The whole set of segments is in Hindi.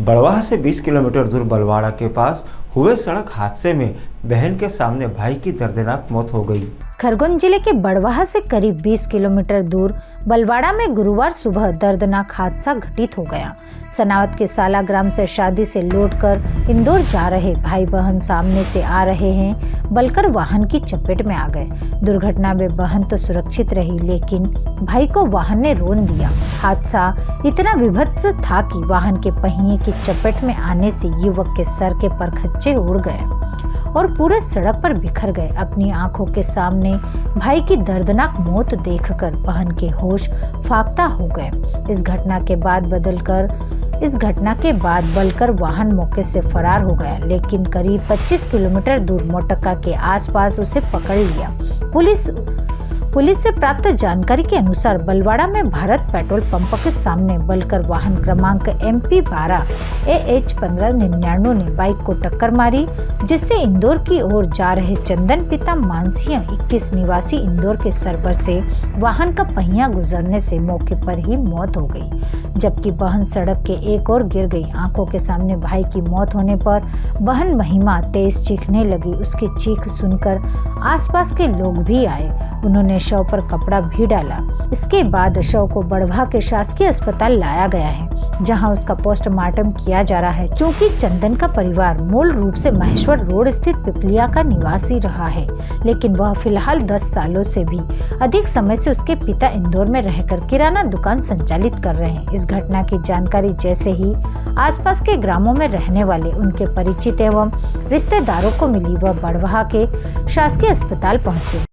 बड़वाह से 20 किलोमीटर दूर बलवाड़ा के पास हुए सड़क हादसे में बहन के सामने भाई की दर्दनाक मौत हो गई। खरगोन जिले के बड़वाह से करीब 20 किलोमीटर दूर बलवाड़ा में गुरुवार सुबह दर्दनाक हादसा घटित हो गया। सनावत के साला ग्राम से शादी से लौटकर इंदौर जा रहे भाई बहन सामने से आ रहे हैं बलकर वाहन की चपेट में आ गए। दुर्घटना में बहन तो सुरक्षित रही, लेकिन भाई को वाहन ने रौंद दिया। हादसा इतना विभत्स था कि वाहन के पहिए की चपेट में आने से युवक के सर के परखच्चे उड़ गए और पूरे सड़क पर बिखर गए। अपनी आंखों के सामने भाई की दर्दनाक मौत देखकर बहन के होश फाख्ता हो गए। इस घटना के बाद बलकर वाहन मौके से फरार हो गया, लेकिन करीब 25 किलोमीटर दूर मोटक्का के आसपास उसे पकड़ लिया। पुलिस से प्राप्त जानकारी के अनुसार बलवाड़ा में भारत पेट्रोल पंप के सामने बलकर वाहन क्रमांक MP 12 AH 1599 ने बाइक को टक्कर मारी, जिससे इंदौर की ओर जा रहे चंदन पिता मानसिया 21 निवासी इंदौर के सर पर से वाहन का पहिया गुजरने से मौके पर ही मौत हो गई, जबकि बहन सड़क के एक ओर गिर गई। आंखों के सामने भाई की मौत होने पर बहन महिमा तेज चीखने लगी। उसकी चीख सुनकर आसपास के लोग भी आए। उन्होंने शव पर कपड़ा भी डाला। इसके बाद शव को बड़वाह के शासकीय अस्पताल लाया गया है, जहां उसका पोस्टमार्टम किया जा रहा है। चूंकि चंदन का परिवार मूल रूप से महेश्वर रोड स्थित पिपलिया का निवासी रहा है, लेकिन वह फिलहाल 10 सालों से भी अधिक समय से उसके पिता इंदौर में रहकर किराना दुकान संचालित कर रहे हैं। इस घटना की जानकारी जैसे ही आसपास के ग्रामों में रहने वाले उनके परिचित एवं रिश्तेदारों को मिली, वह बड़वाह के शासकीय अस्पताल पहुंचे।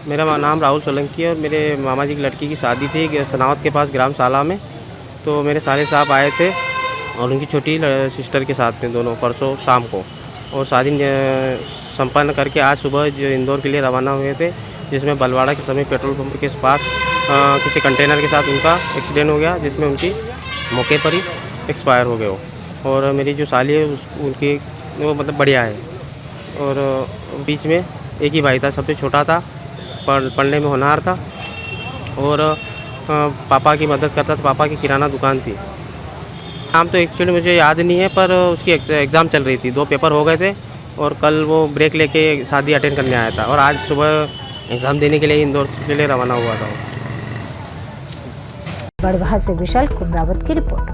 मेरा नाम राहुल सोलंकी है और मेरे मामा जी की लड़की की शादी थी सनावत के पास ग्राम साला में। तो मेरे साले साहब आए थे और उनकी छोटी सिस्टर के साथ थे दोनों परसों शाम को, और शादी संपन्न करके आज सुबह जो इंदौर के लिए रवाना हुए थे, जिसमें बलवाड़ा के समय पेट्रोल पंप के पास किसी कंटेनर के साथ उनका एक्सीडेंट हो गया, जिसमें उनकी मौके पर ही एक्सपायर हो गए हो। और मेरी जो साली है उनकी वो मतलब बढ़िया है, और बीच में एक ही भाई था, सबसे छोटा था, पढ़ने में होनहार था और पापा की मदद करता था। पापा की किराना दुकान थी। नाम तो एक्चुअली मुझे याद नहीं है, पर उसकी एग्ज़ाम चल रही थी, 2 पेपर हो गए थे और कल वो ब्रेक लेके शादी अटेंड करने आया था और आज सुबह एग्ज़ाम देने के लिए इंदौर के लिए रवाना हुआ था। बड़वाह से विशाल कुमरावत की रिपोर्ट।